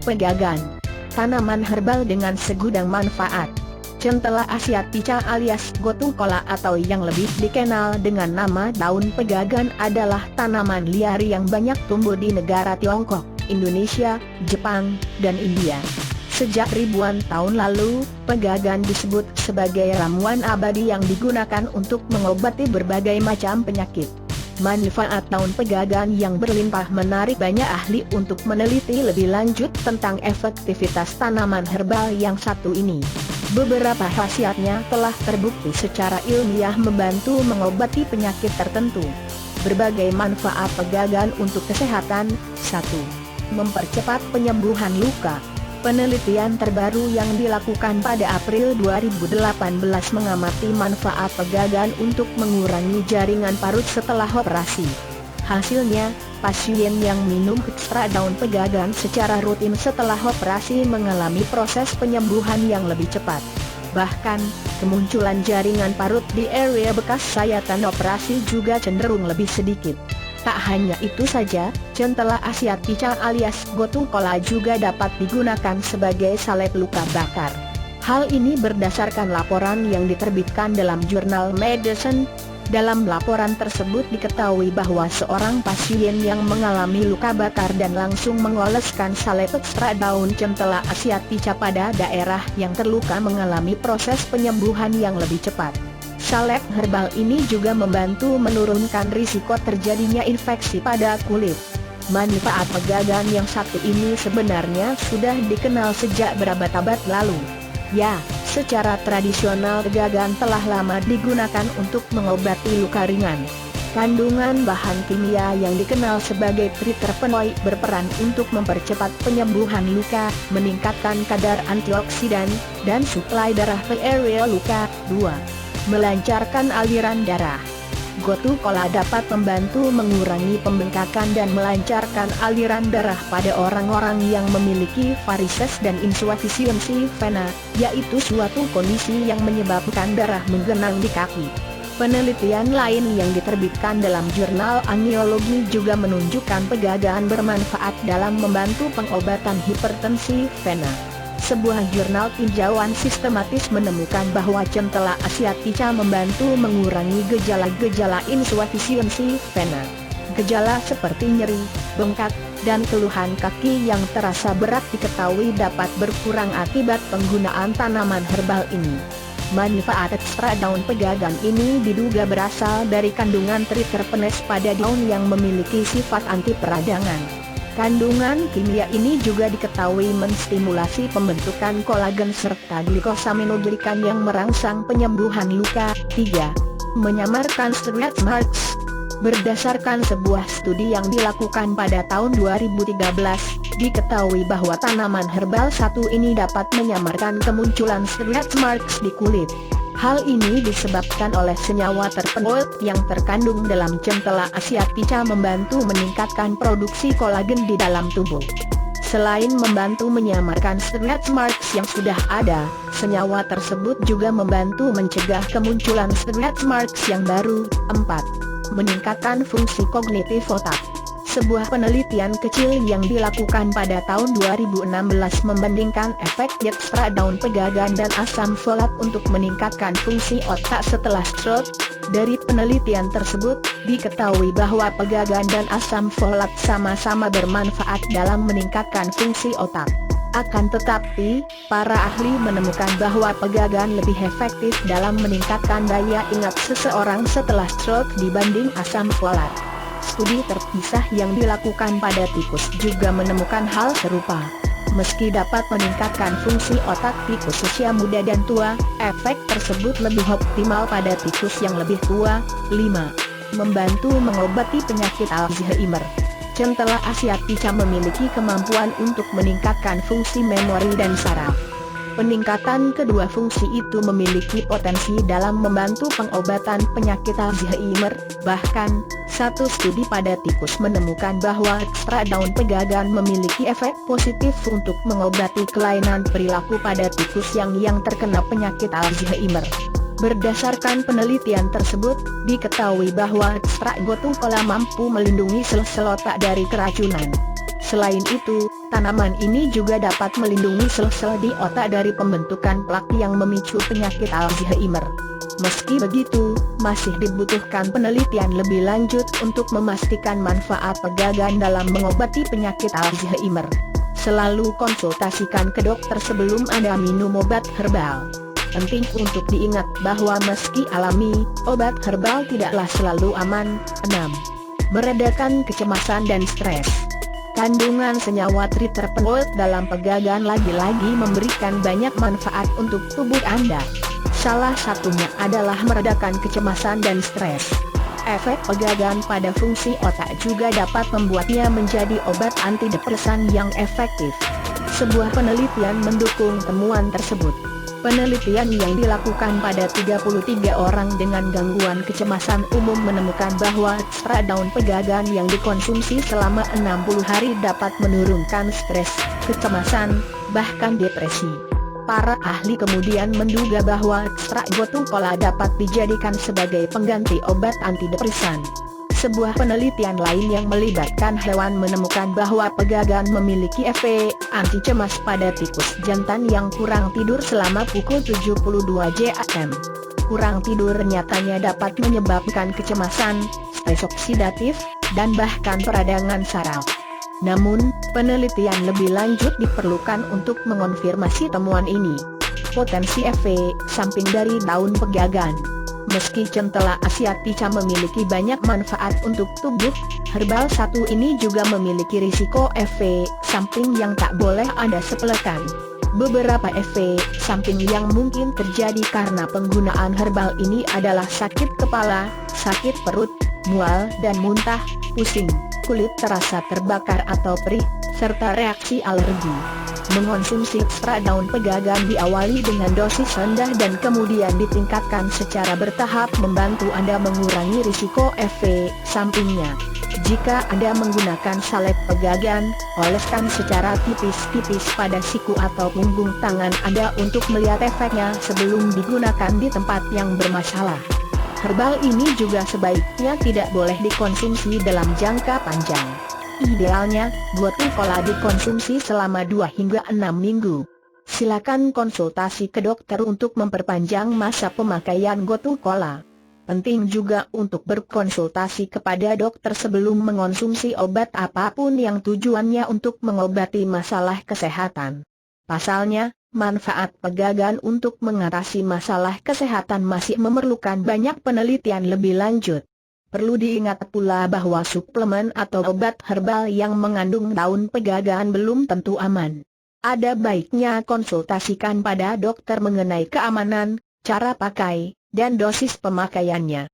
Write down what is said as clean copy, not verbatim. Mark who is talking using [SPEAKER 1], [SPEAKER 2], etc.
[SPEAKER 1] pegagan. Tanaman herbal dengan segudang manfaat. Centela asiatica alias gotu kola atau yang lebih dikenal dengan nama daun pegagan adalah tanaman liar yang banyak tumbuh di negara Tiongkok, Indonesia, Jepang, dan India. Sejak ribuan tahun lalu, pegagan disebut sebagai ramuan abadi yang digunakan untuk mengobati berbagai macam penyakit. Manfaat daun pegagan yang berlimpah menarik banyak ahli untuk meneliti lebih lanjut tentang efektivitas tanaman herbal yang satu ini. Beberapa khasiatnya telah terbukti secara ilmiah membantu mengobati penyakit tertentu. Berbagai manfaat pegagan untuk kesehatan. 1. Mempercepat penyembuhan luka. Penelitian terbaru yang dilakukan pada April 2018 mengamati manfaat pegagan untuk mengurangi jaringan parut setelah operasi. Hasilnya, pasien yang minum ekstrak daun pegagan secara rutin setelah operasi mengalami proses penyembuhan yang lebih cepat. Bahkan, kemunculan jaringan parut di area bekas sayatan operasi juga cenderung lebih sedikit. Tak hanya itu saja, Centela asiatica alias gotu kola juga dapat digunakan sebagai salep luka bakar. Hal ini berdasarkan laporan yang diterbitkan dalam jurnal Medicine. Dalam laporan tersebut diketahui bahwa seorang pasien yang mengalami luka bakar dan langsung mengoleskan salep ekstrak daun Centela asiatica pada daerah yang terluka mengalami proses penyembuhan yang lebih cepat. Salep herbal ini juga membantu menurunkan risiko terjadinya infeksi pada kulit. Manfaat pegagan yang satu ini sebenarnya sudah dikenal sejak berabad-abad lalu. Ya, secara tradisional pegagan telah lama digunakan untuk mengobati luka ringan. Kandungan bahan kimia yang dikenal sebagai triterpenoid berperan untuk mempercepat penyembuhan luka, meningkatkan kadar antioksidan, dan suplai darah ke area luka. 2. Melancarkan aliran darah. Gotu kola dapat membantu mengurangi pembengkakan dan melancarkan aliran darah pada orang-orang yang memiliki varises dan insufisiensi vena, yaitu suatu kondisi yang menyebabkan darah menggenang di kaki. Penelitian lain yang diterbitkan dalam jurnal Angiologi juga menunjukkan pegagan bermanfaat dalam membantu pengobatan hipertensi vena. Sebuah jurnal tinjauan sistematis menemukan bahwa Centela asiatica membantu mengurangi gejala-gejala insufisiensi vena. Gejala seperti nyeri, bengkak, dan keluhan kaki yang terasa berat diketahui dapat berkurang akibat penggunaan tanaman herbal ini. Manfaat ekstrak daun pegagan ini diduga berasal dari kandungan triterpenes pada daun yang memiliki sifat anti peradangan. Kandungan kimia ini juga diketahui menstimulasi pembentukan kolagen serta glikosaminoglikan yang merangsang penyembuhan luka. 3. Menyamarkan stretch marks. Berdasarkan sebuah studi yang dilakukan pada tahun 2013, diketahui bahwa tanaman herbal satu ini dapat menyamarkan kemunculan stretch marks di kulit. Hal ini disebabkan oleh senyawa terpenoid yang terkandung dalam Centela asiatica membantu meningkatkan produksi kolagen di dalam tubuh. Selain membantu menyamarkan stretch marks yang sudah ada, senyawa tersebut juga membantu mencegah kemunculan stretch marks yang baru. 4. Meningkatkan fungsi kognitif otak. Sebuah penelitian kecil yang dilakukan pada tahun 2016 membandingkan efek ekstrak daun pegagan dan asam folat untuk meningkatkan fungsi otak setelah stroke. Dari penelitian tersebut, diketahui bahwa pegagan dan asam folat sama-sama bermanfaat dalam meningkatkan fungsi otak. Akan tetapi, para ahli menemukan bahwa pegagan lebih efektif dalam meningkatkan daya ingat seseorang setelah stroke dibanding asam folat. Studi terpisah yang dilakukan pada tikus juga menemukan hal serupa. Meski dapat meningkatkan fungsi otak tikus usia muda dan tua, efek tersebut lebih optimal pada tikus yang lebih tua. 5. Membantu mengobati penyakit Alzheimer. Centela asiatica memiliki kemampuan untuk meningkatkan fungsi memori dan saraf. Peningkatan kedua fungsi itu memiliki potensi dalam membantu pengobatan penyakit Alzheimer. Bahkan, satu studi pada tikus menemukan bahwa ekstrak daun pegagan memiliki efek positif untuk mengobati kelainan perilaku pada tikus yang terkena penyakit Alzheimer. Berdasarkan penelitian tersebut, diketahui bahwa ekstrak gotu kola mampu melindungi sel-sel otak dari keracunan. Selain itu, tanaman ini juga dapat melindungi sel-sel di otak dari pembentukan plak yang memicu penyakit Alzheimer. Meski begitu, masih dibutuhkan penelitian lebih lanjut untuk memastikan manfaat pegagan dalam mengobati penyakit Alzheimer. Selalu konsultasikan ke dokter sebelum Anda minum obat herbal. Penting untuk diingat bahwa meski alami, obat herbal tidaklah selalu aman. 6. Meredakan kecemasan dan stres. Kandungan senyawa triterpenoid dalam pegagan lagi-lagi memberikan banyak manfaat untuk tubuh Anda. Salah satunya adalah meredakan kecemasan dan stres. Efek pegagan pada fungsi otak juga dapat membuatnya menjadi obat antidepresan yang efektif. Sebuah penelitian mendukung temuan tersebut. Penelitian yang dilakukan pada 33 orang dengan gangguan kecemasan umum menemukan bahwa ekstrak daun pegagan yang dikonsumsi selama 60 hari dapat menurunkan stres, kecemasan, bahkan depresi. Para ahli kemudian menduga bahwa ekstrak gotung kola dapat dijadikan sebagai pengganti obat antidepresan. Sebuah penelitian lain yang melibatkan hewan menemukan bahwa pegagan memiliki efek anti cemas pada tikus jantan yang kurang tidur selama pukul 72 jam. Kurang tidur nyatanya dapat menyebabkan kecemasan, stres oksidatif, dan bahkan peradangan saraf. Namun, penelitian lebih lanjut diperlukan untuk mengonfirmasi temuan ini. Potensi efek samping dari daun pegagan. Meski centela asiatica memiliki banyak manfaat untuk tubuh, herbal satu ini juga memiliki risiko efek samping yang tak boleh Anda sepelekan. Beberapa efek samping yang mungkin terjadi karena penggunaan herbal ini adalah sakit kepala, sakit perut, mual dan muntah, pusing, kulit terasa terbakar atau perih, serta reaksi alergi. Mengonsumsi ekstrak daun pegagan diawali dengan dosis rendah dan kemudian ditingkatkan secara bertahap membantu Anda mengurangi risiko efek sampingnya. Jika Anda menggunakan salep pegagan, oleskan secara tipis-tipis pada siku atau punggung tangan Anda untuk melihat efeknya sebelum digunakan di tempat yang bermasalah. Herbal ini juga sebaiknya tidak boleh dikonsumsi dalam jangka panjang. Idealnya, gotung kola dikonsumsi selama 2 hingga 6 minggu. Silakan konsultasi ke dokter untuk memperpanjang masa pemakaian gotung kola. Penting juga untuk berkonsultasi kepada dokter sebelum mengonsumsi obat apapun yang tujuannya untuk mengobati masalah kesehatan. Pasalnya, manfaat pegagan untuk mengatasi masalah kesehatan masih memerlukan banyak penelitian lebih lanjut. Perlu diingat pula bahwa suplemen atau obat herbal yang mengandung daun pegagan belum tentu aman. Ada baiknya konsultasikan pada dokter mengenai keamanan, cara pakai, dan dosis pemakaiannya.